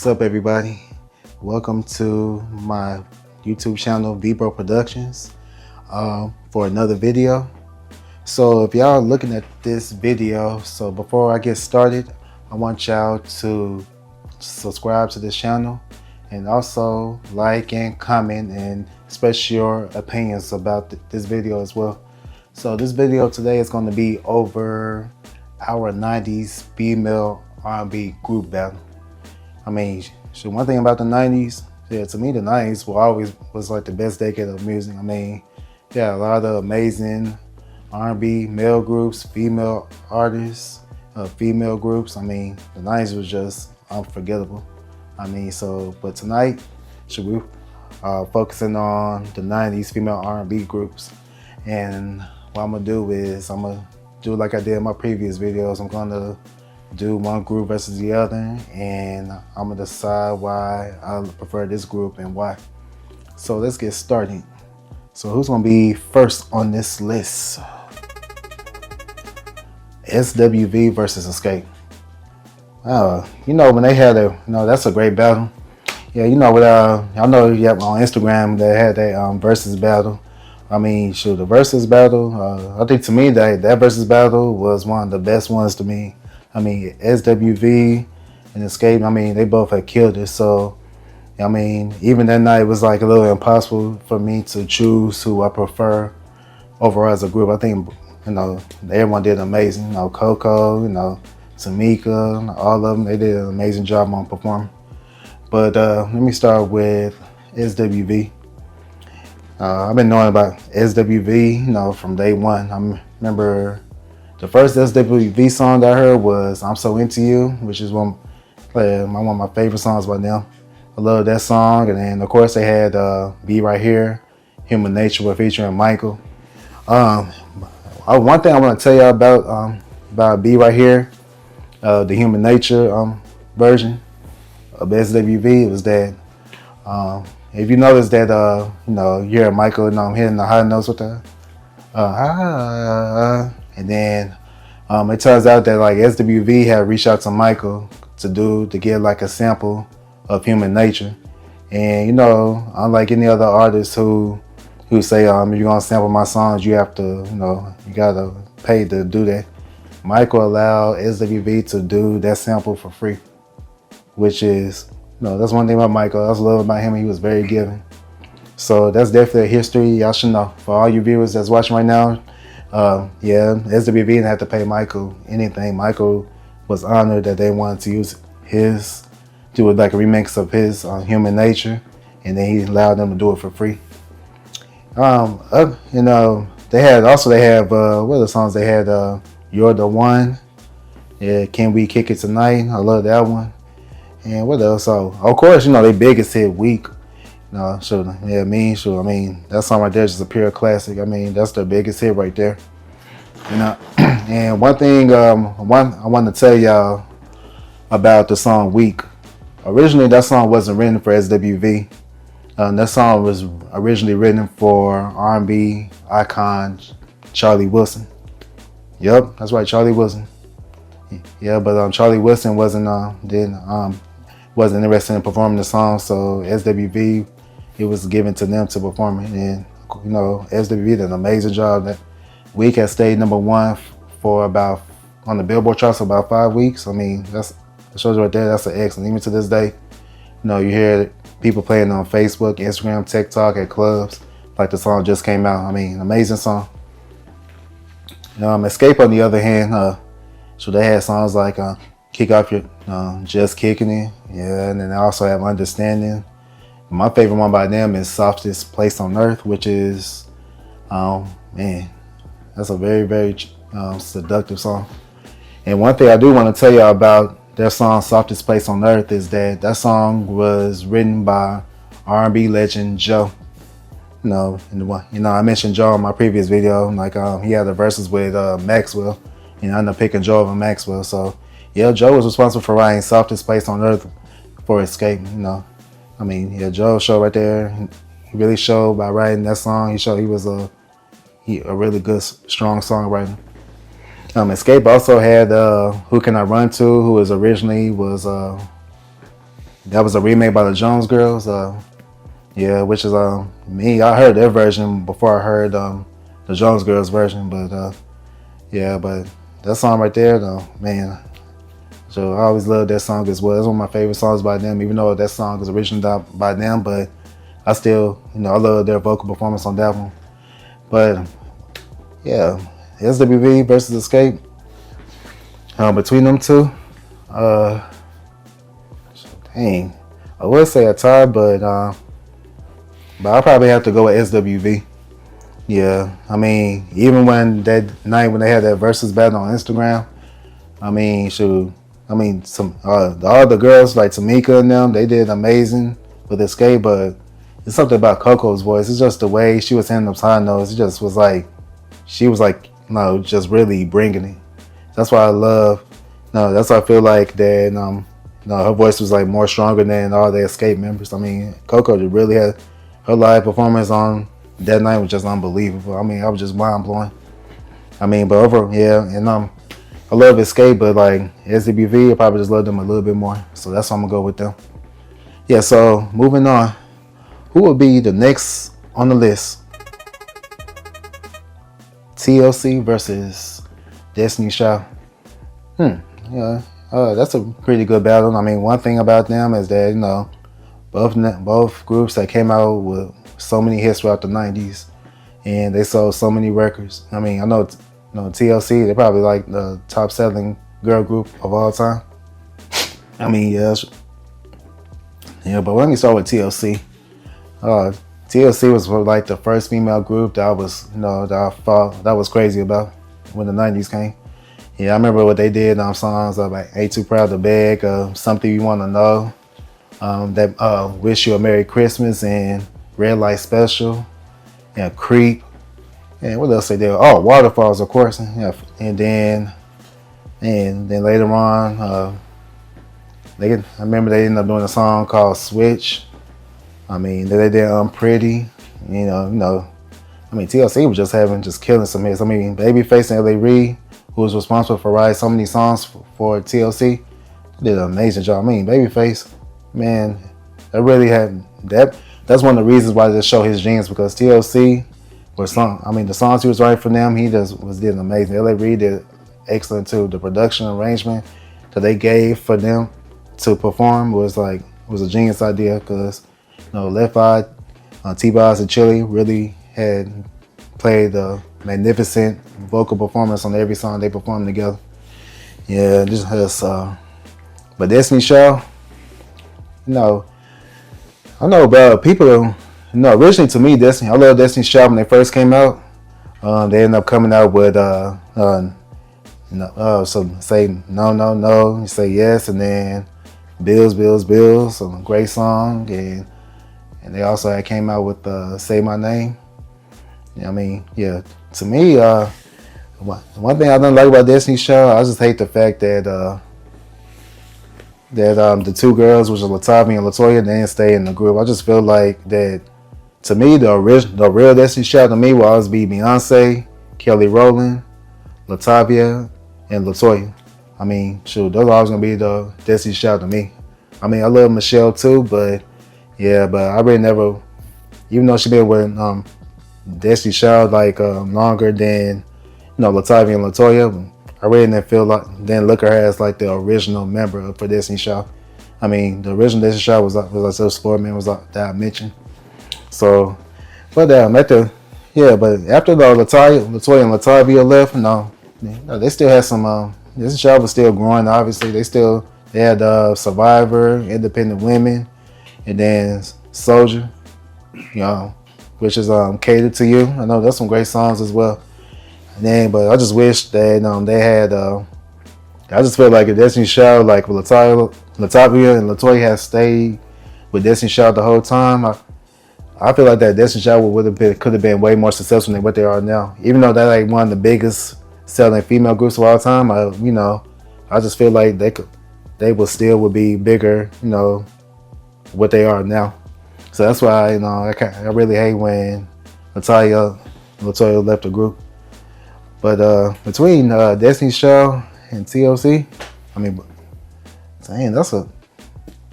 What's up, everybody? Welcome to my YouTube channel, Vbro Productions, for another video. So if y'all are looking at this video, so before I get started, I want y'all to subscribe to this channel and also like and comment and express your opinions about this video as well. So this video today is going to be over our 90s female R&B group battle. I mean, so one thing about the 90s, yeah, to me the 90s was like the best decade of music. I mean, yeah, a lot of amazing R&B male groups, female artists, female groups. I mean, the 90s was just unforgettable. I mean, but tonight, should we focusing on the 90s female R&B groups. And what I'm gonna do is I'm gonna do like I did in my previous videos. I'm gonna do one group versus the other, and I'm gonna decide why I prefer this group and why. So let's get started. So who's gonna be first on this list? SWV versus Escape. You know, when they had that's a great battle. Yeah, you know what? Y'all know on Instagram they had that versus battle. I mean, shoot, the versus battle. I think to me that versus battle was one of the best ones to me. I mean, SWV and Escape, I mean, they both had killed it. So, I mean, even that night it was like a little impossible for me to choose who I prefer overall as a group. I think, everyone did amazing. Coco, Tamika, all of them, they did an amazing job on performing. But let me start with SWV. I've been knowing about SWV, from day one. I remember the first SWV song that I heard was "I'm So Into You," which is one of my favorite songs by them. I love that song, and then of course they had "Be Right Here," "Human Nature" with featuring Michael. One thing I want to tell y'all about "Be Right Here," the Human Nature version of SWV, was that if you notice that you hear Michael hitting the high notes with the and then it turns out that like SWV had reached out to Michael to get like a sample of Human Nature. And unlike any other artist who say if you're gonna sample my songs, you have to you gotta pay to do that, Michael allowed SWV to do that sample for free, which is that's one thing about Michael. I also love about him. He was very giving. So that's definitely a history y'all should know. For all you viewers that's watching right now, SWV didn't have to pay Michael anything. Michael was honored that they wanted to use do it like a remix of his Human Nature, and then he allowed them to do it for free. They have what other songs they had? "You're the One," yeah, "Can We Kick It Tonight?" I love that one. And what else? So of course, their biggest hit, "Weak." I mean, that song right there is just a pure classic. I mean, that's their biggest hit right there. And one thing I want to tell y'all about the song "Weak." Originally, that song wasn't written for SWV. That song was originally written for R&B icon Charlie Wilson. Yep, that's right, Charlie Wilson. Yeah, but Charlie Wilson wasn't interested in performing the song, so SWV, it was given to them to perform it. And SWV did an amazing job. That "Weak" has stayed number one for on the Billboard charts for about 5 weeks. I mean, that shows you right there. That's an excellent. Even to this day, you hear people playing on Facebook, Instagram, TikTok, at clubs like the song just came out. I mean, amazing song. Escape on the other hand, so they had songs like "Kick Off Your," "Just Kicking It," yeah, and then they also have "Understanding." My favorite one by them is "Softest Place on Earth," which is, man, that's a very, very seductive song. And one thing I do want to tell y'all about their song "Softest Place on Earth" is that song was written by R&B legend Joe. I mentioned Joe in my previous video. Like he had the verses with Maxwell, and I ended up picking Joe over Maxwell. So yeah, Joe was responsible for writing "Softest Place on Earth" for Escape. I mean, yeah, Joe showed right there. He really showed by writing that song. He showed he was a really good, strong songwriter. Escape also had "Who Can I Run To," who was originally That was a remake by the Jones Girls. Yeah, which is me. I heard their version before I heard the Jones Girls version, but yeah, but that song right there, though, man. So I always loved that song as well. It's one of my favorite songs by them, even though that song is originally by them, but I still, I love their vocal performance on that one. But yeah, SWV versus Escape. Between them two, dang, I would say a tie, but I probably have to go with SWV. Yeah, I mean, even when that night when they had that versus battle on Instagram, I mean, some all the girls like Tamika and them, they did amazing with Escape, but it's something about Coco's voice. It's just the way she was hitting those high notes. It just was like she was like, just really bringing it. That's why I love. No, that's why I feel like that. Her voice was like more stronger than all the Escape members. I mean, Coco really had her live performance on that night was just unbelievable. I mean, I was just mind blowing. I mean, but overall, yeah, and I love Escape, but like SWV, I probably just love them a little bit more. So that's why I'm gonna go with them. Yeah. So moving on, who will be the next on the list? TLC versus Destiny Child. Yeah. That's a pretty good battle. I mean, one thing about them is that both groups that came out with so many hits throughout the 90s, and they sold so many records. I mean, I know TLC, they're probably like the top selling girl group of all time. I mean, yeah, but let me start with TLC. TLC was like the first female group that I was, that I thought that was crazy about when the 90s came. Yeah, I remember what they did on songs like Ain't Too Proud to Beg, Something You Want to Know, that Wish You a Merry Christmas, and Red Light Special, and Creep, and what else they did? Oh, Waterfalls, of course. Yeah, and then later on, I remember they ended up doing a song called Switch. I mean, they did Pretty. I mean, TLC was just killing some hits. I mean, Babyface and L.A. Reid, who was responsible for writing so many songs for TLC, did an amazing job. I mean, Babyface, man, that really had that. That's one of the reasons why they show his genius, because TLC the songs he was writing for them, he just did amazing. L.A. Reid did excellent too. The production arrangement that they gave for them to perform was a genius idea, because Left Eye, T-Boz and Chili really had played a magnificent vocal performance on every song they performed together. Yeah, just has. But Destiny Child, I know about people. Originally to me, I love Destiny Child when they first came out. They ended up coming out with so say no, you say yes, and then Bills, a great song, and they also came out with Say My Name. I mean, yeah, to me, one thing I don't like about Destiny Child, I just hate the fact that the two girls, which are Latavia and Latoya, they didn't stay in the group. I just feel like that, to me, the real Destiny Child to me will always be Beyonce, Kelly Rowland, Latavia, and Latoya. I mean, shoot, those are always going to be the Destiny Child to me. I mean, I love Michelle too, but I really never, even though she been with Destiny Child longer than Latavia and Latoya, I really didn't look at her as like the original member for Destiny Child. I mean, the original Destiny Child was like those four men that I mentioned. So, but but after Latoya and Latavia left, they still had some. Destiny Child was still growing. Obviously, they had Survivor, Independent Women, and then Soldier, which is Catered to You. I know that's some great songs as well. But I just wish that they had. I just feel like if Destiny Child, like with Latavia and Latoya, had stayed with Destiny Child the whole time, I feel like that Destiny Child could have been way more successful than what they are now. Even though they're like one of the biggest selling female groups of all time, I just feel like they would be bigger, what they are now. So that's why I really hate when Latoya left the group. But between Destiny Child and TLC, I mean, dang, that's a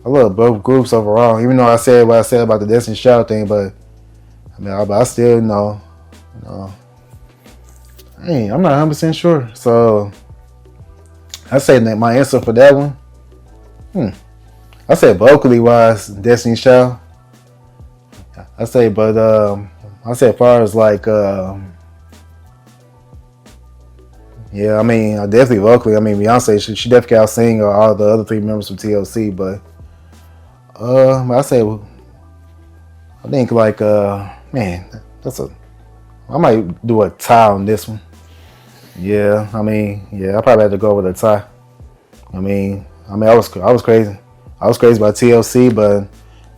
I love both groups overall. Even though I said what I said about the Destiny Child thing, but I mean, I still you know, hey, I'm not 100% sure. So I say that my answer for that one. I say vocally wise, Destiny Child. I say, but I say as far as like, yeah, I mean, definitely vocally. I mean, Beyonce, she definitely out sing all the other three members from TLC, but I say, I think like, man, that's a. I might do a tie on this one. Yeah, I mean, yeah, I probably had to go with a tie. I was crazy. I was crazy about TLC, but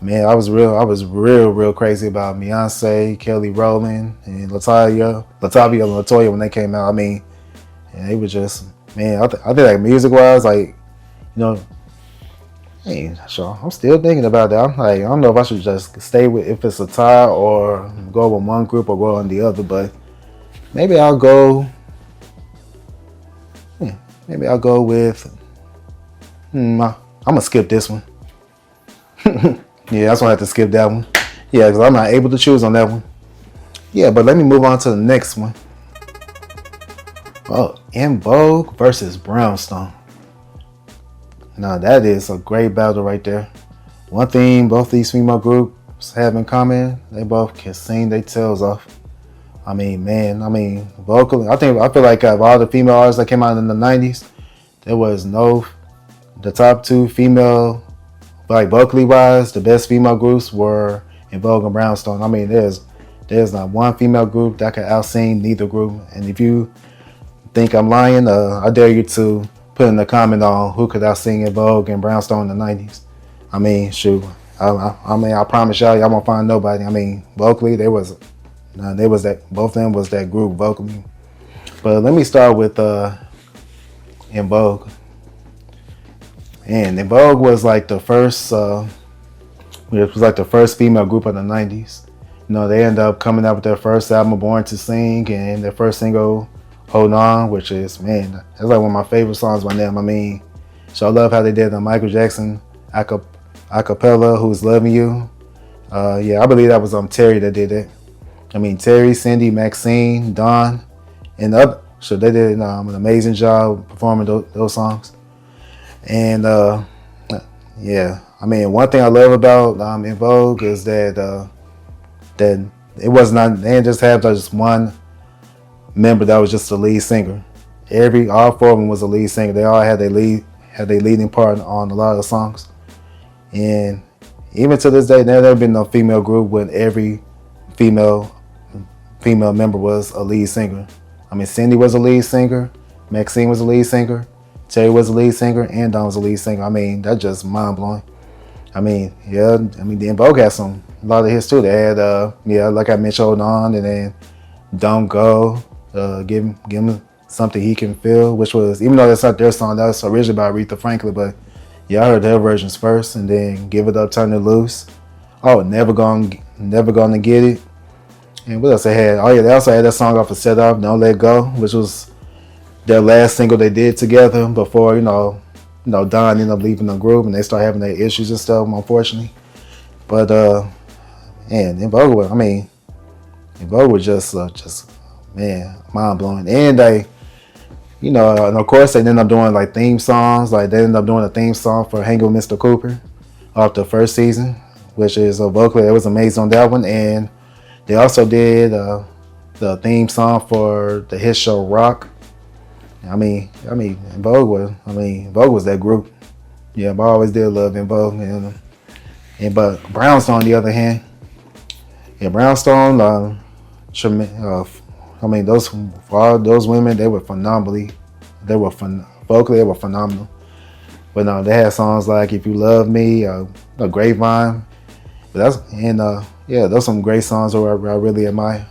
man, I was real crazy about Beyonce, Kelly Rowland, and Latavia, and Latoya when they came out. I mean, and they were just, man, I think like music wise, like, know, hey, sure, I'm still thinking about that. I'm like, I don't know if I should just stay with if it's a tie or go with one group or go on the other, but maybe I'll go. Maybe I'll go with. I'm gonna skip this one. Yeah, that's why I have to skip that one. Yeah, because I'm not able to choose on that one. Yeah, but let me move on to the next one. Oh, In Vogue versus Brownstone. Now that is a great battle right there. One thing both these female groups have in common, they both can sing their tails off. I mean, man, vocally, I feel like of all the female artists that came out in the 90s, there was the top two female, like vocally wise, the best female groups were In Vogue and Brownstone. I mean, there's not one female group that could out-sing neither group. And if you think I'm lying, I dare you to put in a comment on who could out-sing In Vogue and Brownstone in the 90s. I mean, shoot. I promise y'all won't find nobody. I mean, vocally, both of them was that group vocally. But let me start with In Vogue. And In Vogue was like the first, it was like the first female group in the 90s. You know, they ended up coming out with their first album, Born to Sing, and their first single, Hold On, which is, man, that's like one of my favorite songs by them. I mean, so I love how they did the Michael Jackson acapella, Who's Loving You. Yeah, I believe that was Terry that did it. I mean, Terry, Cindy, Maxine, Dawn, and the other. So they did an amazing job performing those songs. And yeah, I mean, one thing I love about In Vogue is that it was not, they didn't just have just one member that was just the lead singer. All four of them was a lead singer. They all had their leading part on a lot of the songs. And even to this day, there's never been no female group when every female member was a lead singer. I mean, Cindy was a lead singer, Maxine was a lead singer, Terry was a lead singer, and Don was a lead singer. I mean, that's just mind blowing. I mean, yeah, the In Vogue had a lot of hits too. They had, like I mentioned, Hold On, and then Don't Go, give him Something He Can Feel, which was, even though that's not their song, that was originally by Aretha Franklin, but yeah, I heard their versions first, and then Give It Up, Turn It Loose. Oh, Never Gonna Get It. And what else they had? Oh yeah, they also had that song off of Set Off, Don't Let Go, which was their last single they did together before, Don ended up leaving the group and they started having their issues and stuff, unfortunately. But man, In Vogue was just man, mind blowing. And they, and of course they ended up doing like theme songs. Like they ended up doing a theme song for Hanging with Mr. Cooper off the first season, which is vocally, it was amazing on that one. And they also did the theme song for the hit show Rock. I mean, In Vogue was that group. Yeah, but I always did love In Vogue. But Brownstone, on the other hand, yeah, Brownstone, those women, they were phenomenal. Vocally, they were phenomenal. But no, they had songs like If You Love Me, The Grapevine. But those some great songs that I really admire.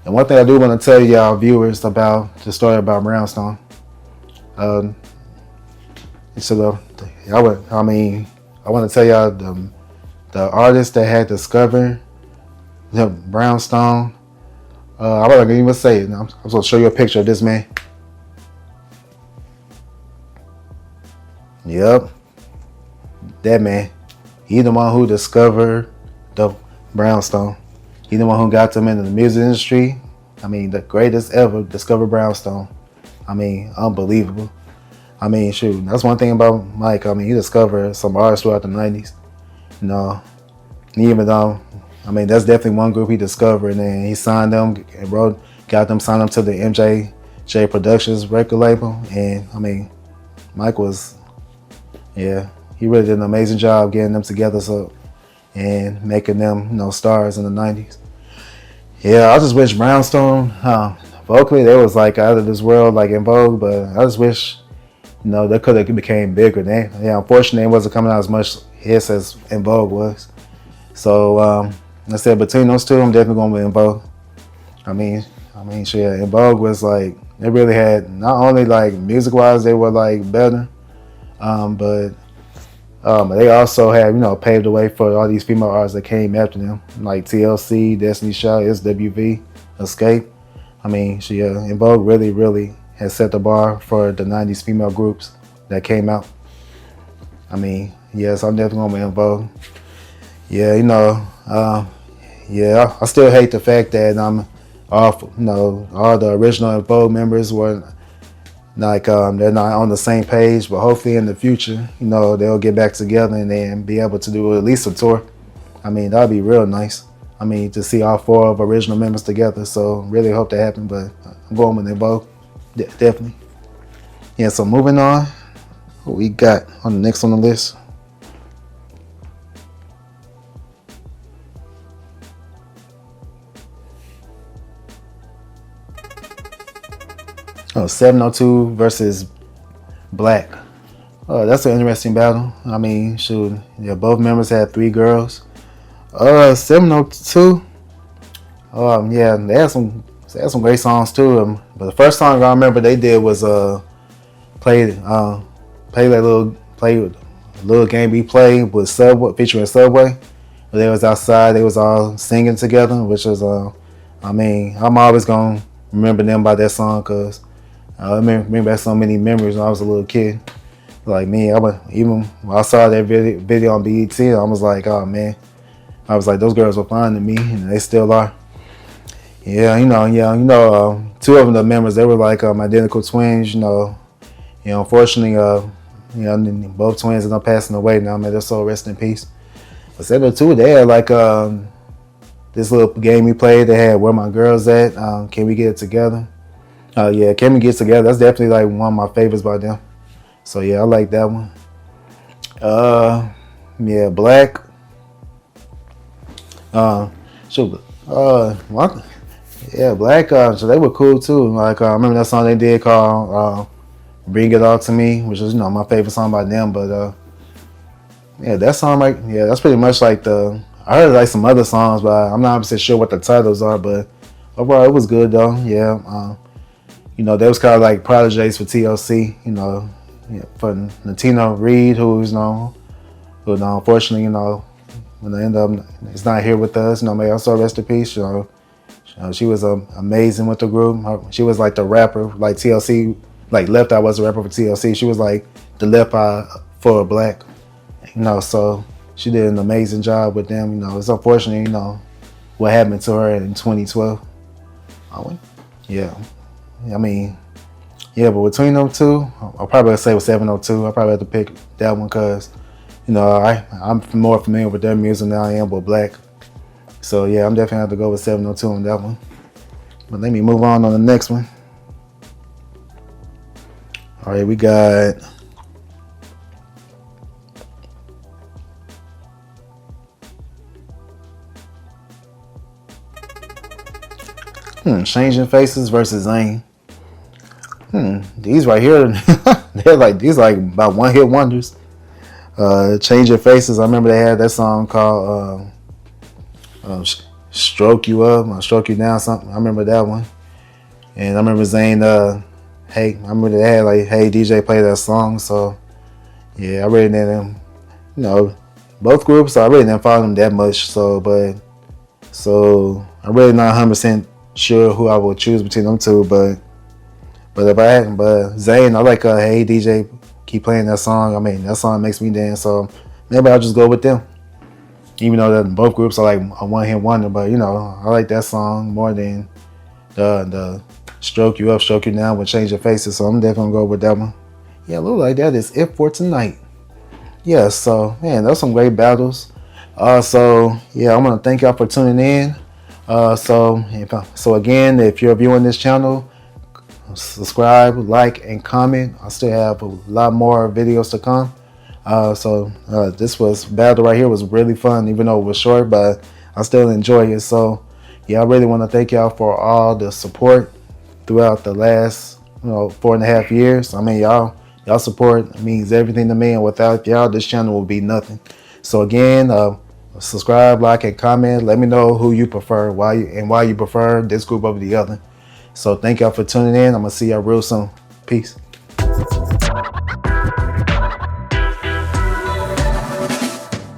And one thing I do want to tell y'all viewers about the story about Brownstone. I want to tell y'all the artist that had discovered Brownstone. I'm not gonna even say it. I'm gonna show you a picture of this man. Yep, that man. He the one who discovered the brownstone. He the one who got them into the music industry. I mean, the greatest ever discovered brownstone. I mean, unbelievable. I mean, shoot, that's one thing about Mike. I mean, he discovered some artists throughout the 90s. You know, even though, I mean, that's definitely one group he discovered, and then he signed them and got them signed up to the MJJ Productions record label. And I mean, Mike was, yeah, he really did an amazing job getting them together and making them, stars in the 90s. Yeah, I just wish Brownstone, vocally, they was like out of this world, like in Vogue, but I just wish, they could have became bigger. Unfortunately, it wasn't coming out as much hits as In Vogue was. So, I said between those two, I'm definitely going to be In Vogue. I mean, shit, In Vogue was like, they really had, not only like music-wise, they were like better, but they also had, paved the way for all these female artists that came after them, like TLC, Destiny's Child, SWV, Escape. I mean, In Vogue really, really has set the bar for the 90s female groups that came out. I mean, yes, I'm definitely going to be In Vogue. Yeah, yeah, I still hate the fact that all the original In Vogue members were like, they're not on the same page, but hopefully in the future, they'll get back together and then be able to do at least a tour. I mean, that'd be real nice. I mean, to see all four of original members together. So really hope that happens, but I'm going with In Vogue. Definitely. Yeah, so moving on, what we got on the next on the list? Oh, 702 versus Black. That's an interesting battle. I mean, shoot, yeah, both members had 3 girls. 702. Yeah, they had some great songs too. But the first song I remember they did was play that little game we played with Subway, featuring Subway. They was outside, they was all singing together, which was I mean, I'm always gonna remember them by that song because I remember so many memories when I was a little kid. Like me, even when I saw that video on BET, I was like, oh man, I was like, those girls were fine to me, and they still are. Yeah, 2 of the members, they were like identical twins. Unfortunately, both twins ended up passing away now. May their soul rest in peace. But 702, they had like this little game we played. They had Where My Girls At? Can We Get It Together? Yeah, Can We Get It Together? That's definitely like one of my favorites by them. So yeah, I like that one. Yeah, Black. Yeah, Black. So they were cool too. Like I remember that song they did called "Bring It All to Me," which is my favorite song by them. But yeah, that song, like, yeah, that's pretty much like I heard like some other songs, but I'm not 100% sure what the titles are. But overall, it was good though. Yeah. They was kind of like proteges for TLC. For Latino Reed, who's who unfortunately, when they end up, it's not here with us. May also rest in peace. She was amazing with the group. She was like the rapper, like TLC, like Left Eye was a rapper for TLC. She was like the Left Eye for Black. So she did an amazing job with them. It's unfortunate, what happened to her in 2012. Yeah. I mean, yeah, but between them two, I'll probably say with 702. I'll probably have to pick that one because, I'm more familiar with their music than I am with Black. So yeah, I'm definitely have to go with 702 on that one. But let me move on the next one. All right, we got Changing Faces versus Zayn. These right here, these like about one hit wonders. Changing Faces, I remember they had that song called Stroke You Up or Stroke You Down, something. I remember that one. And I remember Zayn, I remember they had like Hey DJ play that song. So yeah, I really didn't, both groups, I really didn't follow them that much. So I'm really not 100% sure who I would choose between them two. But Zayn, I like Hey DJ keep playing that song. I mean, that song makes me dance. So maybe I'll just go with them. Even though that both groups are like a one hit wonder, but you know, I like that song more than the Stroke You Up, Stroke You Down with Change Your Faces. So I'm definitely gonna go with that one. Yeah, look like that is it for tonight. Yeah, so man, those some great battles. So yeah, I want to thank y'all for tuning in. So again, if you're viewing this channel, subscribe, like, and comment. I still have a lot more videos to come. This battle right here was really fun, even though it was short, but I still enjoy it. So yeah, I really want to thank y'all for all the support throughout the last 4.5 years. I mean, y'all support means everything to me, and without y'all, this channel will be nothing. So again, subscribe, like, and comment. Let me know who you prefer, why you prefer this group over the other. So thank y'all for tuning in. I'm gonna see y'all real soon. Peace.